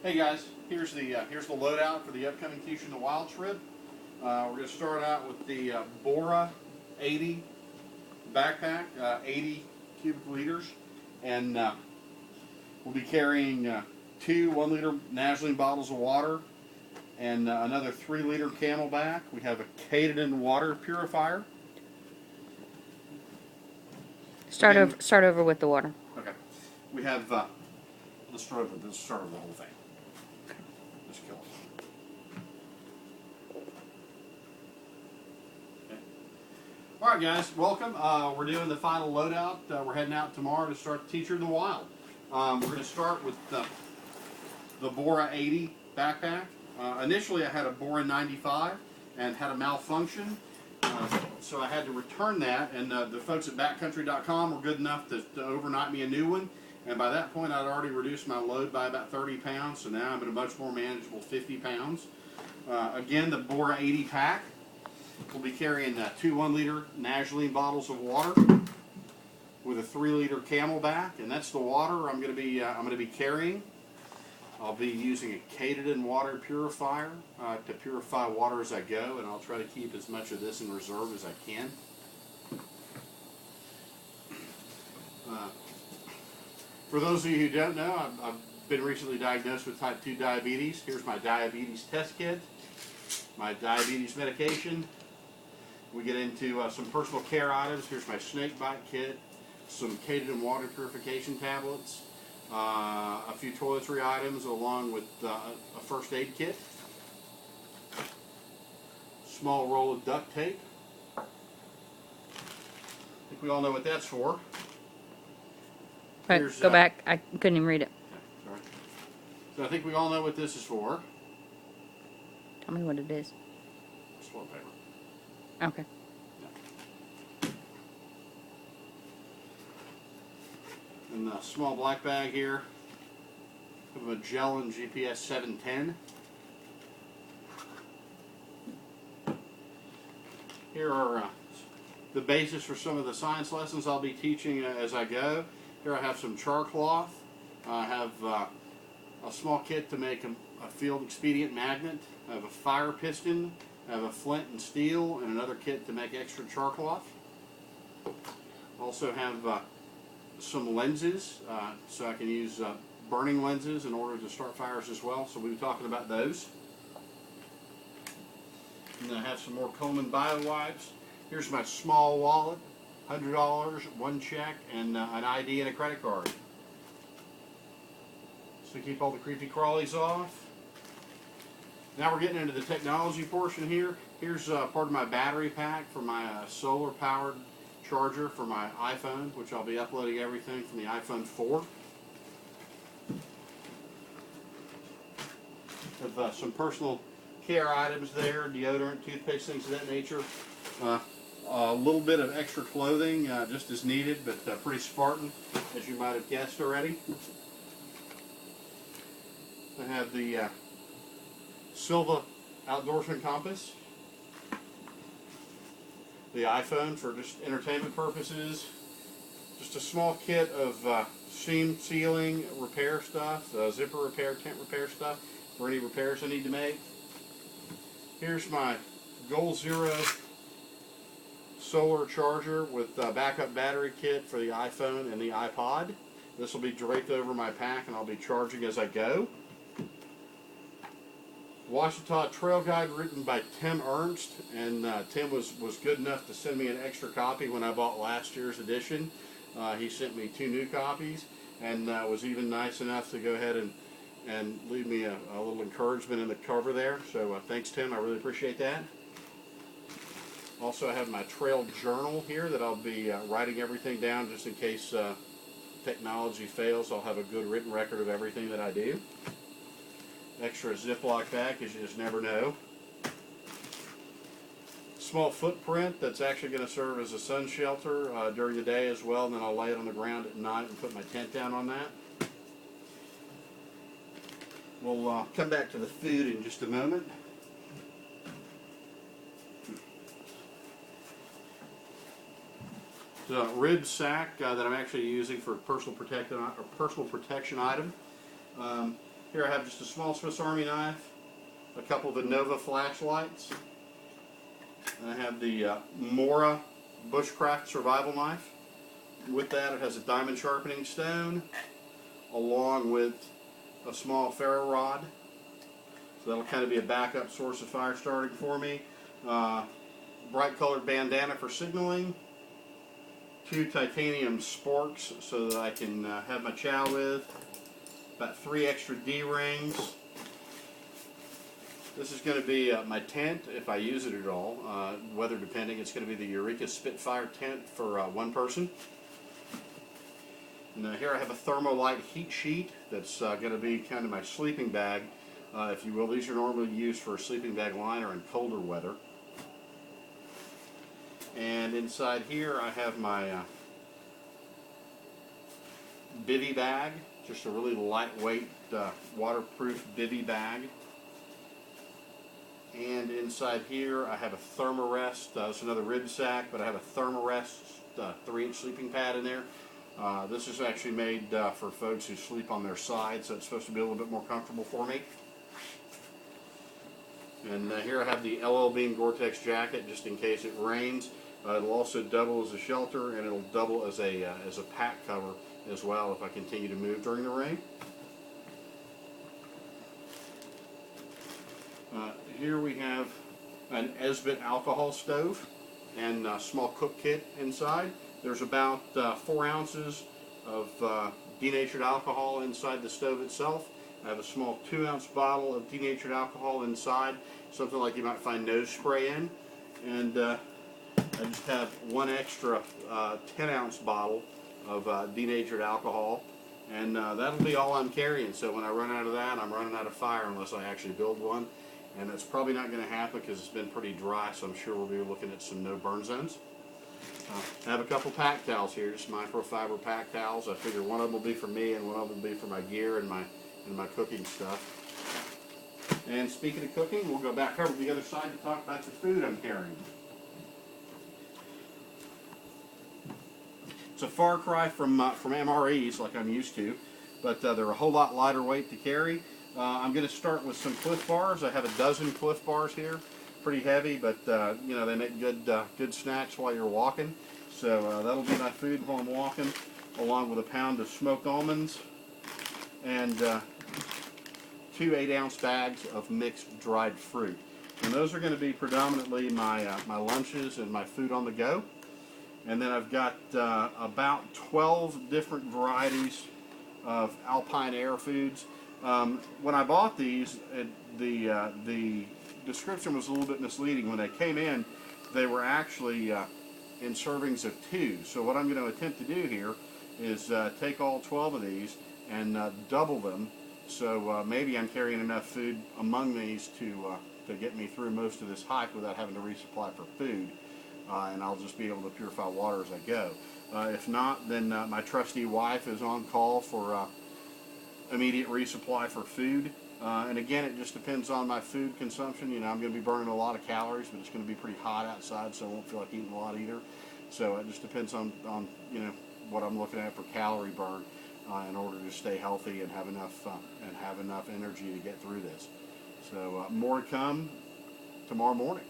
Hey guys, here's the loadout for the upcoming Fuchsia in the Wild trip. We're going to start out with the Bora 80 backpack, 80 cubic liters, and we'll be carrying two 1 liter Nazzling bottles of water and another 3 liter Camelback. We have a Callahan water purifier. Start over with the water. Okay. We have let's start over the whole thing. Just kill it. Okay. All right, guys, welcome. We're doing the final loadout. We're heading out tomorrow to start the Teacher in the Wild. We're going to start with the Bora 80 backpack. Initially, I had a Bora 95 and had a malfunction, so I had to return that. And the folks at backcountry.com were good enough to overnight me a new one. And by that point, I'd already reduced my load by about 30 pounds, so now I'm at a much more manageable 50 pounds. Again, the Bora 80 pack. We'll be carrying two 1 liter Nazzling bottles of water with a 3 liter Camelback, and that's the water I'm going to be carrying. I'll be using a Callahan water purifier to purify water as I go, and I'll try to keep as much of this in reserve as I can. For those of you who don't know, I've been recently diagnosed with type 2 diabetes. Here's my diabetes test kit, my diabetes medication. We get into some personal care items. Here's my snake bite kit, some Callahan water purification tablets, a few toiletry items along with a first aid kit, small roll of duct tape. I think we all know what that's for. Right, go back. I couldn't even read it. Sorry. So I think we all know what this is for. Tell me what it is. Toilet paper. Okay. Yeah. And the small black bag here. We have a Magellan GPS 710. Here are the basis for some of the science lessons I'll be teaching as I go. Here I have some char cloth. I have a small kit to make a field expedient magnet. I have a fire piston. I have a flint and steel, and another kit to make extra char cloth. Also have some lenses, so I can use burning lenses in order to start fires as well. So we'll be talking about those. And I have some more Coleman Bio wipes. Here's my small wallet. $100, one check, and an ID and a credit card. So keep all the creepy crawlies off. Now we're getting into the technology portion here. Here's part of my battery pack for my solar-powered charger for my iPhone, which I'll be uploading everything from the iPhone 4. Have some personal care items there, deodorant, toothpaste, things of that nature. A little bit of extra clothing, just as needed, but pretty Spartan, as you might have guessed already. I have the Silva Outdoorsman Compass, the iPhone for just entertainment purposes, just a small kit of seam sealing, repair stuff, zipper repair, tent repair stuff, for any repairs I need to make. Here's my Goal Zero solar charger with backup battery kit for the iPhone and the iPod. This will be draped over my pack and I'll be charging as I go. Washita Trail Guide written by Tim Ernst, and Tim was good enough to send me an extra copy when I bought last year's edition. He sent me 2 new copies and was even nice enough to go ahead and leave me a little encouragement in the cover there. So thanks, Tim. I really appreciate that. Also, I have my trail journal here that I'll be writing everything down just in case technology fails. I'll have a good written record of everything that I do. Extra Ziploc bag, because you just never know. Small footprint that's actually going to serve as a sun shelter during the day as well, and then I'll lay it on the ground at night and put my tent down on that. We'll come back to the food in just a moment. The rib sack that I'm actually using for personal protection item. Here I have just a small Swiss Army knife, a couple of the Nova flashlights, and I have the Mora Bushcraft Survival Knife. With that, it has a diamond sharpening stone, along with a small ferro rod. So that'll kind of be a backup source of fire starting for me. Bright colored bandana for signaling. 2 titanium sporks so that I can have my chow with. About 3 extra D-rings. This is going to be my tent if I use it at all. Weather depending, it's going to be the Eureka Spitfire tent for 1 person. And here I have a Thermolite heat sheet that's going to be kind of my sleeping bag, if you will. These are normally used for a sleeping bag liner in colder weather. And inside here I have my bivy bag, just a really lightweight waterproof bivy bag. And inside here I have a Thermarest, it's another rib sack, but I have a Thermarest 3-inch sleeping pad in there. This is actually made for folks who sleep on their side, so it's supposed to be a little bit more comfortable for me. And here I have the LL Bean Gore-Tex jacket, just in case it rains. It'll also double as a shelter, and it'll double as a pack cover as well if I continue to move during the rain. Here we have an Esbit alcohol stove and a small cook kit inside. There's about 4 ounces of denatured alcohol inside the stove itself. I have a small 2-ounce bottle of denatured alcohol inside, something like you might find nose spray in. And I just have 1 extra 10-ounce bottle of denatured alcohol. And that'll be all I'm carrying. So when I run out of that, I'm running out of fire unless I actually build one. And that's probably not going to happen because it's been pretty dry, so I'm sure we'll be looking at some no burn zones. I have a couple pack towels here, just microfiber pack towels. I figure one of them will be for me and one of them will be for my gear and my cooking stuff. And speaking of cooking, we'll go back over to the other side to talk about the food I'm carrying. It's a far cry from MREs like I'm used to, but they're a whole lot lighter weight to carry. I'm going to start with some Cliff Bars. I have a dozen Cliff Bars here. Pretty heavy, but you know, they make good snacks while you're walking. So that'll be my food while I'm walking, along with a pound of smoked almonds and 2 8-ounce bags of mixed dried fruit. And those are going to be predominantly my lunches and my food on the go. And then I've got about 12 different varieties of Alpine Air foods. When I bought these, the description was a little bit misleading. When they came in, they were actually in servings of 2. So what I'm going to attempt to do here is take all 12 of these and double them. So maybe I'm carrying enough food among these to get me through most of this hike without having to resupply for food. And I'll just be able to purify water as I go. If not, then my trusty wife is on call for immediate resupply for food. And again, it just depends on my food consumption. You know, I'm going to be burning a lot of calories, but it's going to be pretty hot outside, so I won't feel like eating a lot either. So it just depends on you know, what I'm looking at for calorie burn in order to stay healthy and have enough energy to get through this. So more to come tomorrow morning.